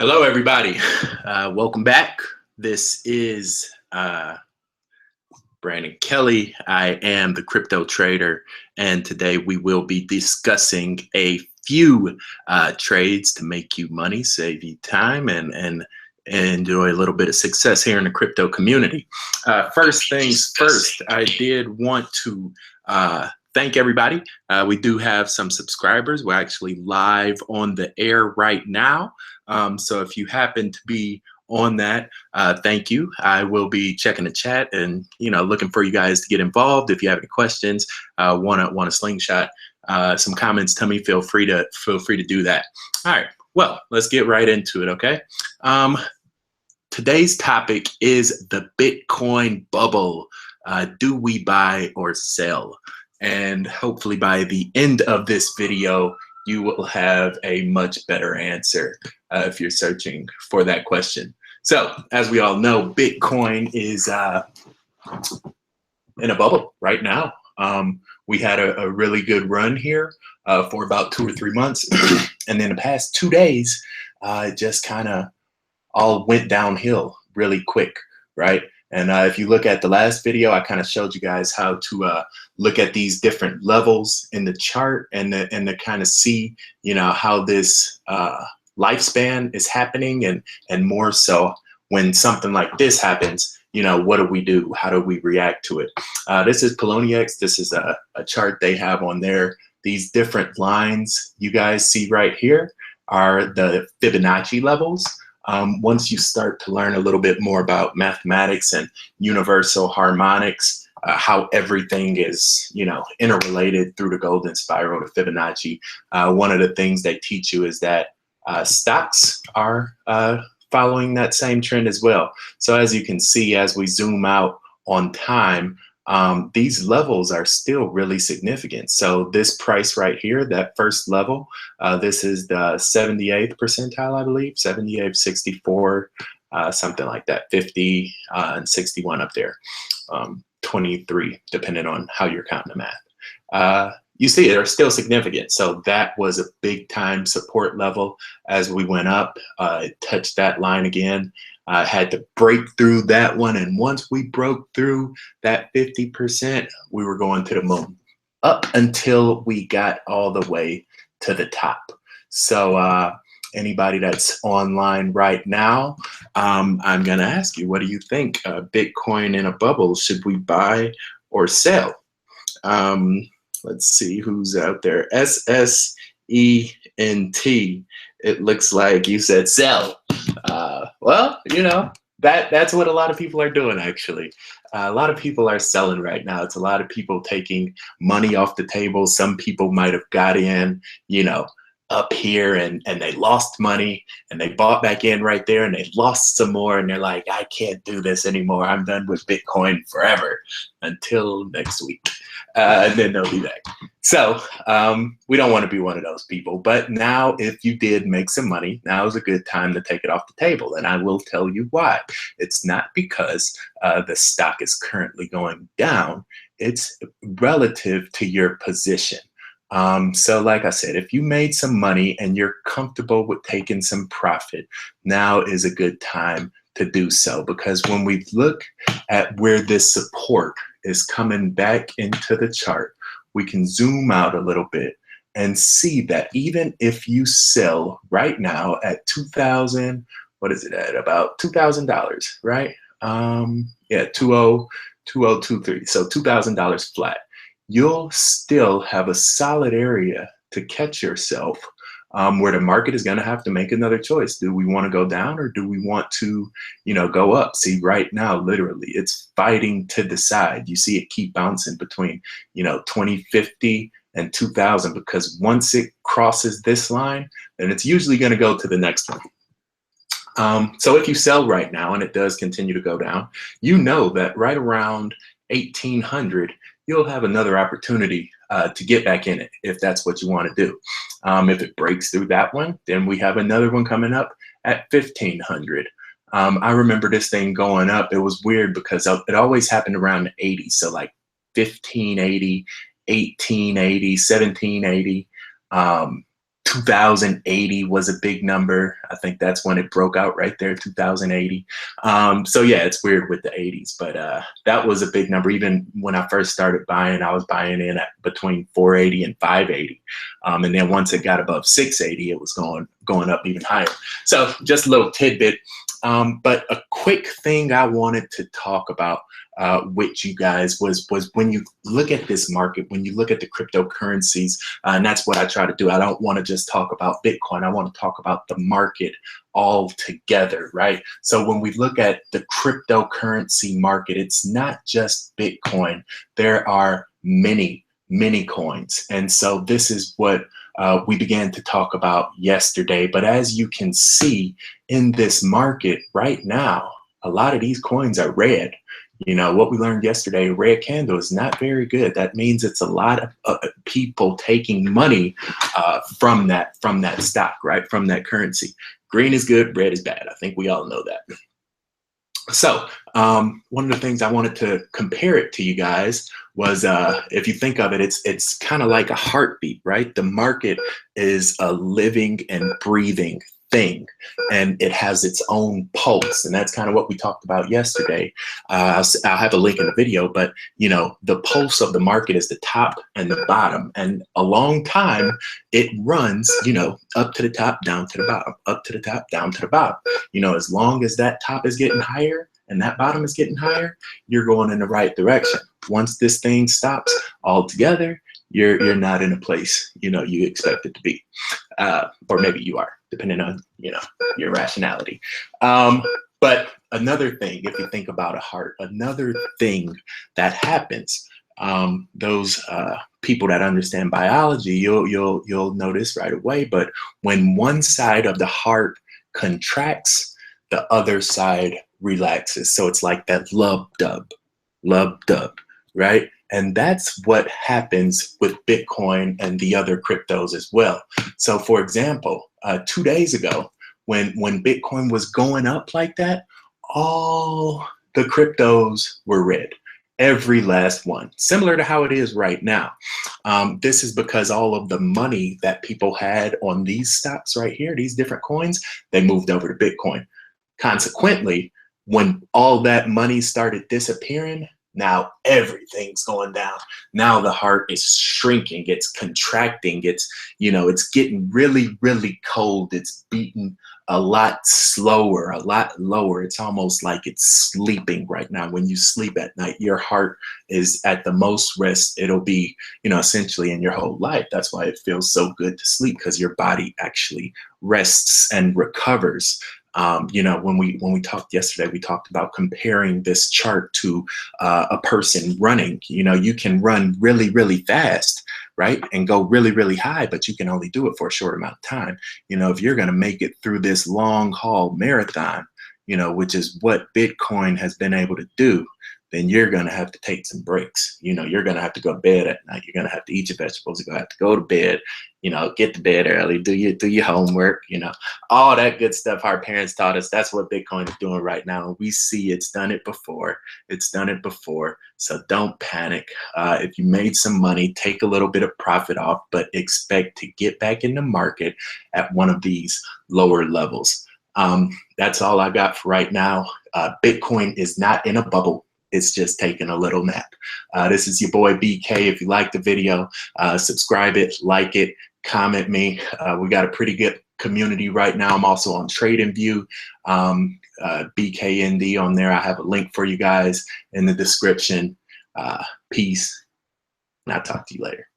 Hello, everybody. Welcome back. This is Brandon Kelly. I am the crypto trader, and today we will be discussing a few trades to make you money, save you time, and enjoy a little bit of success here in the crypto community. First things first, I did want to thank everybody. We do have some subscribers. We're actually live on the air right now. So if you happen to be on that, thank you. I will be checking the chat and looking for you guys to get involved. If you have any questions, want to slingshot some comments to me, feel free to do that. All right. Well, let's get right into it. Okay. Today's topic is the Bitcoin bubble. Do we buy or sell? And hopefully by the end of this video, you will have a much better answer if you're searching for that question. So as we all know, Bitcoin is in a bubble right now. We had a really good run here for about 2 or 3 months. And then the past 2 days, it just kind of all went downhill really quick, right? And if you look at the last video, I kind of showed you guys how to look at these different levels in the chart and to kind of see, how this lifespan is happening, and more so when something like this happens, what do we do? How do we react to it? This is Poloniex. This is a chart they have on there. These different lines you guys see right here are the Fibonacci levels. Once you start to learn a little bit more about mathematics and universal harmonics, how everything is, interrelated through the golden spiral to Fibonacci, one of the things they teach you is that stocks are following that same trend as well. So as you can see, as we zoom out on time, these levels are still really significant. So this price right here, that first level, this is the 78th percentile, I believe, 78, 64, something like that, 50 and 61 up there, 23, depending on how you're counting the math. You see, they're still significant. So that was a big time support level as we went up. It touched that line again. Had to break through that one. And once we broke through that 50%, we were going to the moon up until we got all the way to the top. So anybody that's online right now, I'm going to ask you, what do you think? Bitcoin in a bubble, should we buy or sell? Let's see who's out there. SSENT. It looks like you said sell. Well, that's what a lot of people are doing, actually. A lot of people are selling right now. It's a lot of people taking money off the table. Some people might have got in, up here and they lost money, and they bought back in right there and they lost some more, and they're like, I can't do this anymore. I'm done with Bitcoin forever until next week. And then they'll be back. So we don't want to be one of those people. But now, if you did make some money, now is a good time to take it off the table. And I will tell you why. It's not because the stock is currently going down. It's relative to your position. So like I said, if you made some money and you're comfortable with taking some profit, now is a good time to do so. Because when we look at where this support is coming back into the chart, we can zoom out a little bit and see that even if you sell right now at 2,000, what is it at? About $2,000, right? Yeah, 2023. So $2,000 flat. You'll still have a solid area to catch yourself, where the market is going to have to make another choice. Do we want to go down, or do we want to, go up? See, right now, literally, it's fighting to decide. You see it keep bouncing between, 2050 and 2000, because once it crosses this line, then it's usually going to go to the next one. So if you sell right now and it does continue to go down, that right around 1800, you'll have another opportunity to get back in it if that's what you want to do. If it breaks through that one, then we have another one coming up at 1500. I remember this thing going up. It was weird because it always happened around 80. So like 1580, 1880, 1780. 2080 was a big number. I think that's when it broke out right there, 2080. So yeah, it's weird with the 80s, but that was a big number. Even when I first started buying, I was buying in at between 480 and 580. And then once it got above 680, it was going up even higher. So just a little tidbit. But a quick thing I wanted to talk about with you guys was when you look at this market, when you look at the cryptocurrencies, and that's what I try to do. I don't want to just talk about Bitcoin. I want to talk about the market all together, right? So when we look at the cryptocurrency market, it's not just Bitcoin. There are many coins. And so this is what we began to talk about yesterday. But as you can see in this market right now, a lot of these coins are red. You know, what we learned yesterday, red candle is not very good. That means it's a lot of people taking money from that stock, right? From that currency. Green is good, red is bad. I think we all know that. So one of the things I wanted to compare it to you guys was, if you think of it, it's kind of like a heartbeat, right? The market is a living and breathing thing, and it has its own pulse, and that's kind of what we talked about yesterday. I'll have a link in the video, but you know, the pulse of the market is the top and the bottom, and a long time it runs, you know, up to the top, down to the bottom, up to the top, down to the bottom. You know, as long as that top is getting higher and that bottom is getting higher, you're going in the right direction. Once this thing stops altogether, you're not in a place, you know, you expect it to be, or maybe you are, depending on, you know, your rationality. But another thing, if you think about a heart, another thing that happens, those people that understand biology, you'll notice right away. But when one side of the heart contracts, the other side relaxes. So it's like that lub dub, right? And that's what happens with Bitcoin and the other cryptos as well. So for example, 2 days ago, when Bitcoin was going up like that, all the cryptos were red. Every last one, similar to how it is right now. This is because all of the money that people had on these stocks right here, these different coins, they moved over to Bitcoin. Consequently, when all that money started disappearing, now everything's going down. Now the heart is shrinking, it's contracting, it's, you know, it's getting really cold. It's beating a lot slower, a lot lower. It's almost like it's sleeping right now. When you sleep at night, your heart is at the most rest it'll be, you know, essentially in your whole life. That's why it feels so good to sleep, because your body actually rests and recovers. You know, when we talked yesterday, we talked about comparing this chart to a person running. You know, you can run really fast, right, and go really high, but you can only do it for a short amount of time. You know, if you're going to make it through this long haul marathon, you know, which is what Bitcoin has been able to do, then you're going to have to take some breaks. You know, you're going to have to go to bed at night. You're going to have to eat your vegetables. You're going to have to go to bed, you know, get to bed early, do your homework, you know, all that good stuff our parents taught us. That's what Bitcoin is doing right now. We see it's done it before. It's done it before. So don't panic. If you made some money, take a little bit of profit off, but expect to get back in the market at one of these lower levels. That's all I got for right now. Bitcoin is not in a bubble. It's just taking a little nap. This is your boy BK. If you like the video, subscribe it, like it, comment me. We got a pretty good community right now. I'm also on TradingView, BKND on there. I have a link for you guys in the description. Peace, and I'll talk to you later.